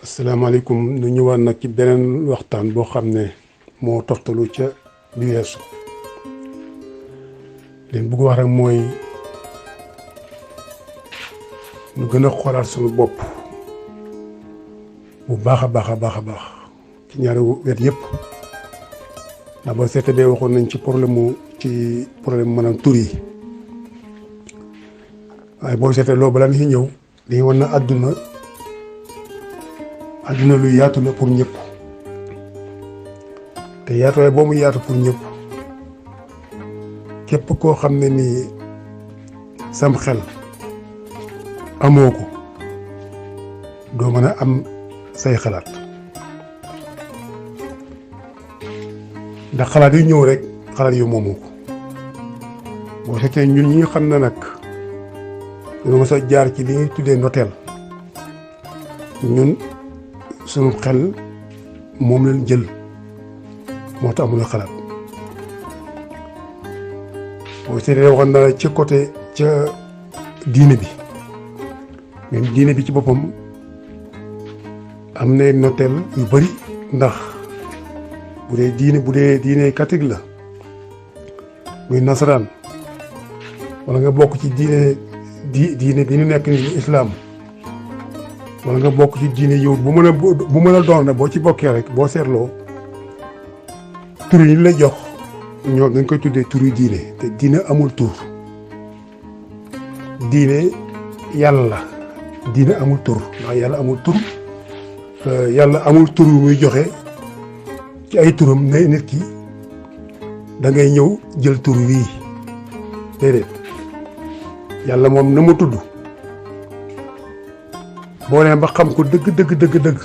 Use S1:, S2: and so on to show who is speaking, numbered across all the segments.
S1: asalaamaaleykum ñu ñëwaat nag ci beneen waxtaan boo xam ne moo toftalu ca bi weesu leen bëgg wax rek mooy ñu gën a xoolaat suñu bopp bu baax a baax a baax a baax ci ñaari wet yëpp ndax ba seete bee waxoon nañ ci problème maanaam tur yi waaye boo seetee loolu balaa nga ci ñëw dañuy wan na àdduna lu yaatu la pour ñëpp te yaatuwaay boo mu yaatu pour ñëpp képp koo xam ne nii sam xel amoo ko doo mën a am say xalaat ndax xalaat yu ñëw rek xalaat yu moomoo ko boo seetee ñun ñi nga xam ne nag dañoo mës a jaar ci li ñuy tuddee noteel ñun sunu xel moom leen jël moo tax amul xalaat boo seetee waxoon naa ci côté ca diine bi même diine bi ci boppam am na noteel yu bari ndax bu dee diine catholique la muy nasaraan wala nga bokk ci diine bi ñu nekk ni islam wala nga bokk ci diine yow bu mën a doon na boo ci bokkee rek boo seetloo tur yi ñu lay jox ñoom dañ koy tuddee turu diine te diine amul tur diine yàlla diine amul tur ndax yàlla amul tur yàlla amul tur yu muy joxe ci ay turam ne nit ki da ngay ñëw jël tur wii déedéet yàlla moom na mu tudd boo nee ba xam ko dëgg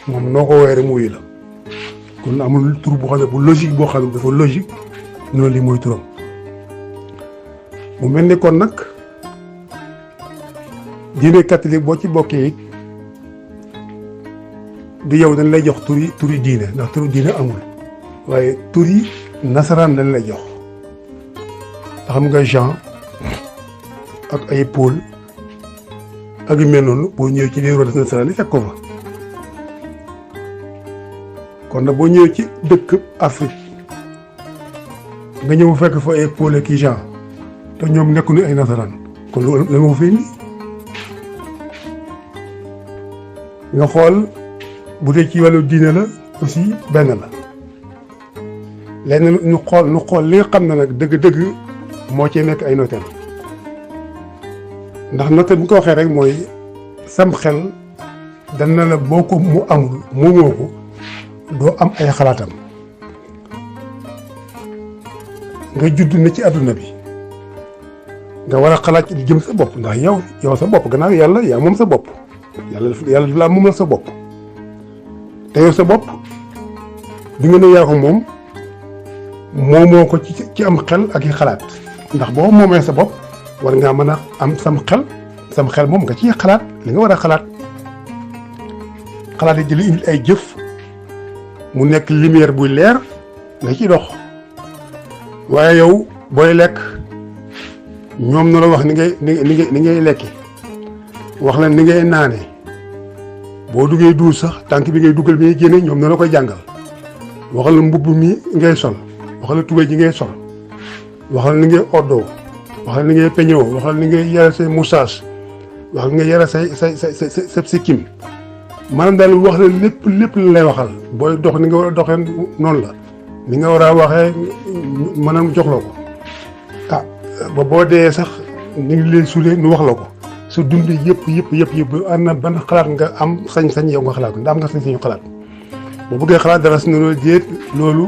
S1: moom noo ko weere muy la kon amul tur boo xam ne bu logique boo xam ne dafa logique noonu li mooy turam mu mel ni kon nag diine catholique boo ci bokkee it du yow dañ lay jox turi diine ndax turi diine amul waaye turi nasaraan lañ lay jox te xam nga Jean ak ay Paul ak yu mel noonu boo ñëwee ci livre des nasaraan yi fekk ko fa kon nag boo ñëwee ci dëkk Afrique nga ñëw fekk fa ay Paul ak Jean te ñoom nekkuñu ay nasaraan kon loolu la nga fa indi nga xool bu dee ci wàllu diine la aussi benn la lenn ñu xool li nga xam ne nag dëgg-dëgg moo ci nekk ay noteel ndax noteel bu ñu ko waxee rek mooy sam xel dana la boo ko mu amul moomoo ko doo am ay xalaatam nga judd na ci àdduna bi nga war a xalaat ci li jëm sa bopp ndax yow sa bopp gannaaw yàlla yaa moom sa bopp yàlla laa moom la sa bopp te yow sa bopp bi nga ne yaa ko moom moomoo ko ci am xel ak i xalaat ndax boo moomee sa bopp war ngaa mën a am sam xel moom nga ciy xalaat li nga war a xalaat yi jëli indi ay jëf mu nekk lumière buy leer nga ciy dox waaye yow booy lekk ñoom na la wax ni ngay lekki wax la ni ngay naane boo duggee duus sax tànk bi ngay dugal bi ngay génne ñoom na la koy jàngal waxal la mbubb mi ngay sol waxal la tubéy ji ngay sol waxal ni ngay oddoo waxal ni ngay peñoo waxal ni ngay yare say moustache waxal ni ngay yare sa sikkim maanaam daal wax la lépp la lay waxal booy dox ni nga war a doxee noonu la ni nga war a waxee mën a jox la ko ah ba boo dee sax ni ngi leen suulee nu wax la ko su dund yëpp am na ban xalaat nga am sañ-sañ yow nga xalaat ko ndax am nga sañ-sañu xalaat boo bëggee xalaat dara si ne loolu déet loolu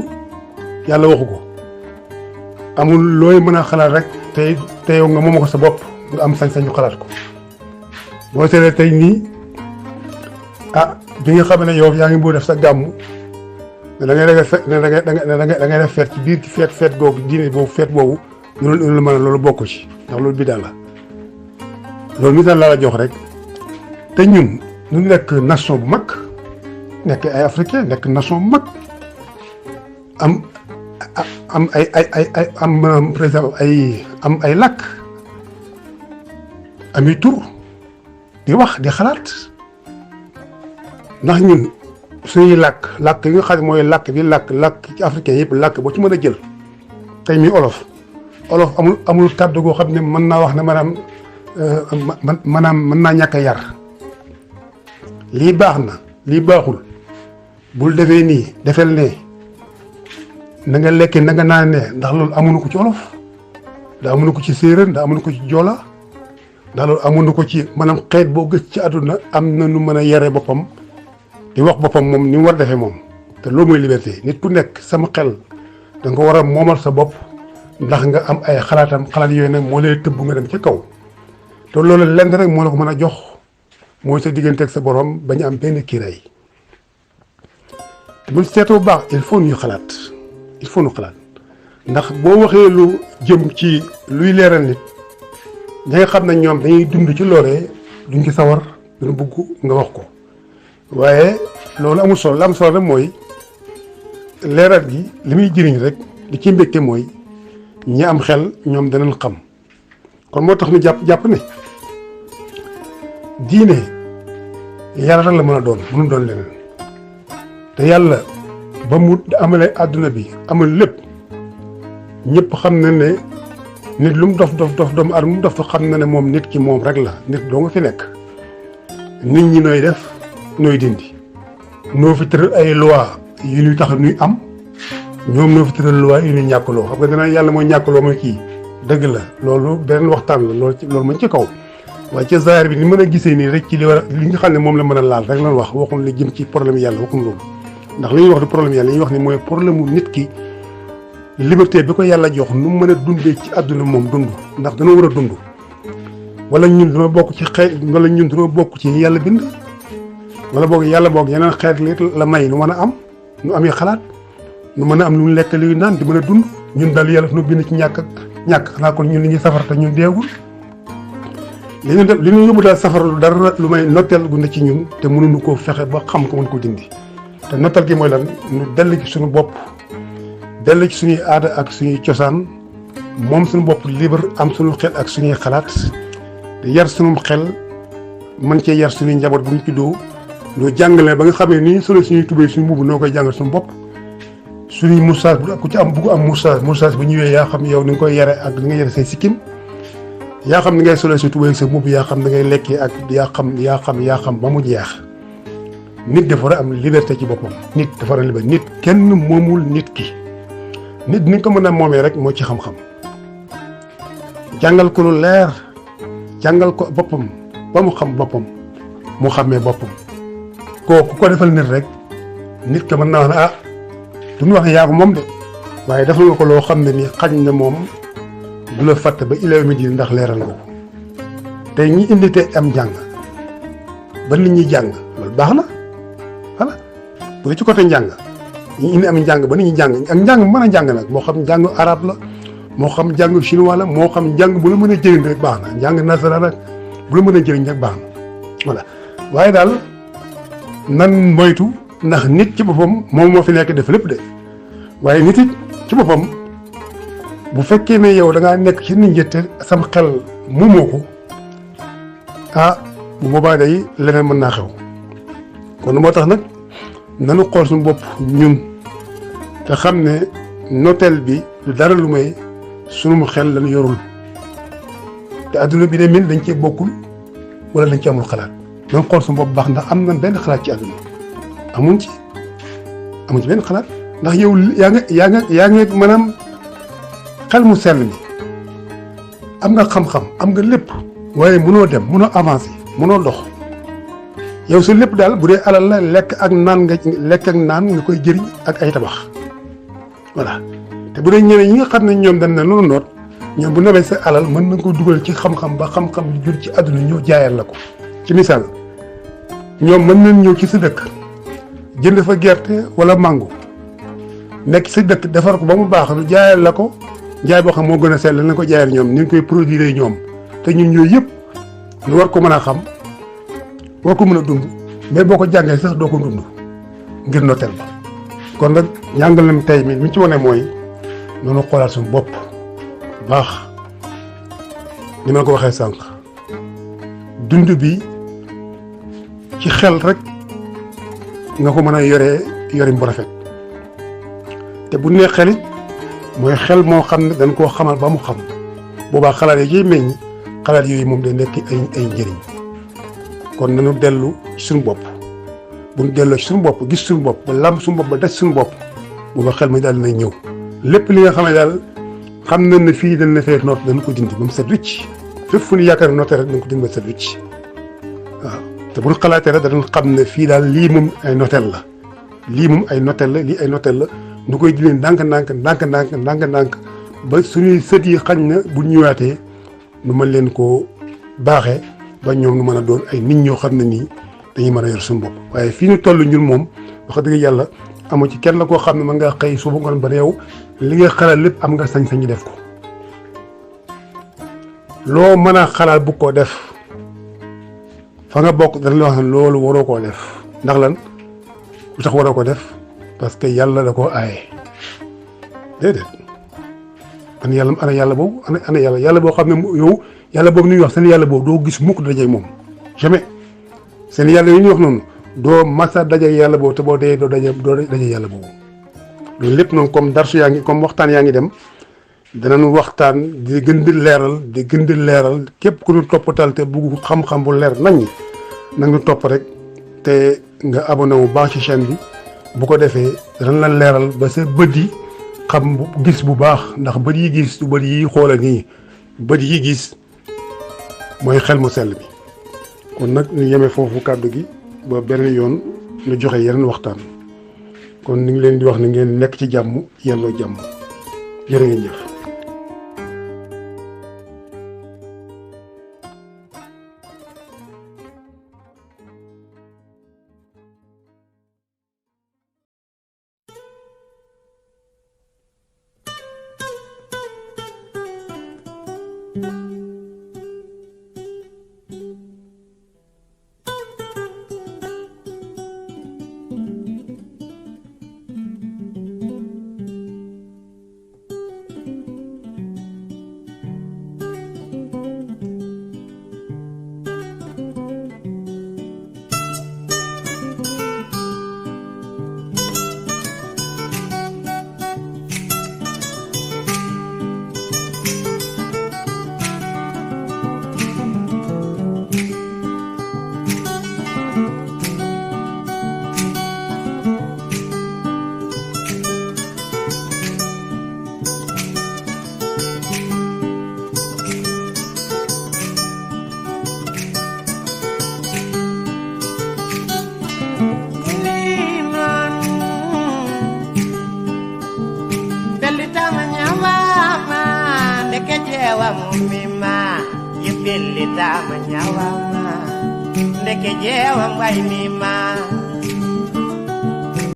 S1: yàlla waxu ko amul looy mën a xalaat rek te yow nga moom ko sa bopp nga am sañ-sañu xalaat ko boo seetlee tey nii bi nga xam ne yow yaa ngi boo def sa gàmmu ne da ngay def feet ci biir feet googu diine boobu feet boobu loolu mën a loolu bokku ci ndax loolu bidaa la loolu misaal laa la jox rek te ñun ñu nekk nation bu mag nekk ay africain nekk nation bu mag am par exemple ay làkk ami tur di wax di xalaat ndax ñun suñuy làkk yi nga xam ne mooy làkk ci africain yëpp làkk boo ci mën a jël tey mi olof amul kàddu goo xam ne mën naa wax ne maanaam mën naa ñàkk a yar lii baax na lii baaxul bul defee nii defel ne na nga lekkee na nga naan ne ndax loolu amuñu ko ci olof ndax amuñu ko ci séeréer ndax amuñu ko ci joola ndax loolu amuñu ko ci maanaam xeet boo gës ci àdduna am na nu mën a yare boppam di wax boppam moom ni mu war a defee moom te loolu mooy liberté nit ku nekk sama xel da nga war a moomal sa bopp ndax nga am ay xalaat yooyu nag moo lay tëbb nga dem ca kaw te loolu lenn rek moo la ko mën a jox mooy sa diggante ak sa borom bañ am benn kiiraay te buñ seetoo bu baax il faut ñu xalaat ndax boo waxee lu jëm ci luy leeral nit ñi nga xam ne ñoom dañuy dund ci loolee duñ ci sawar duñu bugg nga wax ko waaye loolu amul solo la am solo rek mooy leeral gi li muy jëriñ rek li ci mbégte mooy ñi am xel ñoom danañ xam kon moo tax ñu jàpp ne diine yàlla rek la mën a doon mënu doon leneen te yàlla ba mu amalee àdduna bi amal lépp ñëpp xam na ne nit lu mu dof doomu aadama mu dof xam na ne moom nit ki moom rek la nit doo nga fi nekk nit ñi nooy def nooy dindi noo fi tëral ay loi yu ñuy tax ñuy am ñoom noo fi tëral loi yu ñuy ñàkkloo xam nga dana yàlla mooy ñàkkloo mooy kii dëgg la loolu beneen waxtaan la loolu mañ ci kaw waaye ci zaahir bi ni mën a gisee nii rek ci li nga xam ne moom la mën a laal rek lan wax waxuñ li jëm ci problème yàlla waxuñ loolu ndax li ñuy wax du problème yàlla li ñuy wax ni mooy problème mu nit ki liberté bi ko yàlla jox nu mu mën a dundee ci àdduna moom dund ndax dañoo war a dund wala ñun dañoo bokk ci wala ñun dañoo bokk ci yàlla bind wala boog yàlla boog yeneen xeet li la may nu mën a am nu amee xalaat nu mën a am lu ñu lekk luy naan di mën a dund ñun daal yàlla nu bind ci ñàkk xanaa kon ñun li ñuy safara te ñun deewul li ñu yóbbu daal safara lu dara lu may notteel gu ne ci ñun te mënuñu koo fexe ba xam ko mën ko dindi te nottal gi mooy lan ñu dell ci suñu bopp dell ci suñuy aada ak suñuy cosaan moom suñu bopp libre am suñu xel ak suñuy xalaat di yar suñu xel mën cee yar suñuy njaboot bu ñu juddoo ñu jàngale ba nga xamee ni solo suñuy tubéy suñu mbubb noo koy jàngal suñu bopp suñuy moustache bu ku ci am bugg am moustache bu ñëwee yaa xam yow ni nga koy yare ak ni nga yare say sikkim yaa xam ni ngay solo sa tubéy sa mbubb yaa xam ni ngay lekkee ak yaa xam ba mu jeex nit dafa war a am liberté ci boppam nit dafa war a liberté nit kenn moomul nit ki nit ni nga ko mën a moomee rek moo ci xam-xam jàngal ko lu leer jàngal ko boppam ba mu xam boppam mu xàmmee boppam kooku ko defal nit rek nit ka mën naa wax ne duñu wax ne yaa ko moom de waaye defal nga ko loo xam ne nii xañ na moom du la fàtte ba ilaw mi di ndax leeral nga ko tey ñi indi te am jàng ba nit ñi jàng loolu baax na voilà bu dee ci côté njàng ñi indi am njàng ba nit ñi jàng ak njàng mën a jàng nag moo xam njàng arabe la moo xam njàng chinois la moo xam njàng bu la mën a jëriñ rek baax na njàng nasaraan rek bu la mën a jëriñ rek baax na voilà waaye daal nan moytu ndax nit ci boppam moom moo fi nekk def lépp de waaye nit it ci boppam bu fekkee ne yow da ngaa nekk ci nit ñi te sam xel moomoo ko bu boobaa day leneen mën naa xew kon moo tax nag nanu xool suñu bopp ñun te xam ne noteel bi du dara lu may sunu xel lañu yorul te adduna bi de min dañ cee bokkul wala dañ ci amul xalaat nan xool suñu bopp baax ndax am na benn xalaat ci adduna amuñ ci benn xalaat ndax yow yaa nga maanaam xel mu sell mi am nga xam-xam am nga lépp waaye mënoo dem mënoo avancer mënoo dox yow sa lépp daal bu dee alal la lekk ak naan nga koy jëriñ ak ay tabax voilà te bu dee ñeneen ñi nga xam ne ñoom dañ ne noonu noot ñoom bu nobee sa alal mën na ko dugal ci xam-xam ba xam-xam lu jur ci àdduna ñëw jaayal la ko ci misaal ñoom mën nañ ñëw ci sa dëkk jënd fa gerte wala mango nekk sa dëkk defar ko ba mu baax lu jaayal la ko jaay boo xam moo gën a sell na ko jaayal ñoom ni ñu koy produire ñoom te ñun ñooyu yëpp ñu war ko mën a xam war ko mën a dund mais boo ko jàngee sax doo ko dund ngir notel ba kon nag njàngalem tey mi ci wane mooy noonu xoolaat suñu bopp baax ni ma ko waxee sànq dund bi ci xel rek nga ko mën a yorin bu rafet te bu nee xelit mooy xel moo xam ne dañ koo xamal ba mu xam boobaa xalaat yi ciy meññ xalaat yooyu moom day nekk ay njëriñ kon nañu dellu ci suñu bopp bu ñu delloo ci suñu bopp gis suñu bopp ba làmb suñu bopp ba des suñu bopp booba xel mi daal dina ñëw lépp li nga xam ne daal xam nañ ne fii dañ na fee noot dañ ko dindi ba mu set wicc fépp fu ñu yaakaar noote rek dañ ko dindi ba set wicc waaw te bu ñu xalaatee rek danañ xam ne fii daal lii moom ay notel la lii moom ay notel la lii ay notel la ñu koy dindi ndànk ba suñuy sët yi xañ na bu ñëwaatee nu mën leen koo baaxee ba ñoom nu mën a doon ay nit ñoo xam ne nii dañuy mën a yor suñu bopp waaye fii ñu toll ñun moom wax dëgg yàlla amu ci kenn la koo xam ne mën ngaa xëy suba ngoon ba yow li nga xalaat lépp am nga sañ-sañ def ko loo mën a xalaat bu ko def fa nga bokk dana la wax ne loolu waroo koo def ndax lan lu tax waroo ko def parce que yàlla da koo aaye déedéet ana yàlla boobu ana yàlla boo xam ne yow yàlla boobu ñuy wax seen yàlla boobu doo gis mukk daje moom jamais seen yàlla yi ñuy wax noonu doo masa daje yàlla boobu te boo dee doo daje yàlla boobu loolu lépp noonu comme darsu yaa ngi comme waxtaan yaa ngi dem danañ waxtaan di gën di leeral képp ku ñu toppatal te bugg xam-xam bu leer nañ na nga topp rek te nga abonné wu baax ci chaîne bi bu ko defee danañ la leeral ba sa bët yi xam gis bu baax ndax bët yi gis du bët yi xoola nii bët yi gis mooy xel mu sell bi kon nag ñu yemee foofu kàddu gi ba beneen yoon ñu joxe yeneen waxtaan kon ni ngi leen di wax ne ngeen nekk ci jàmm yendoo jàmm jërë ngeen jëf.
S2: Ndeke jewa mbay mi ma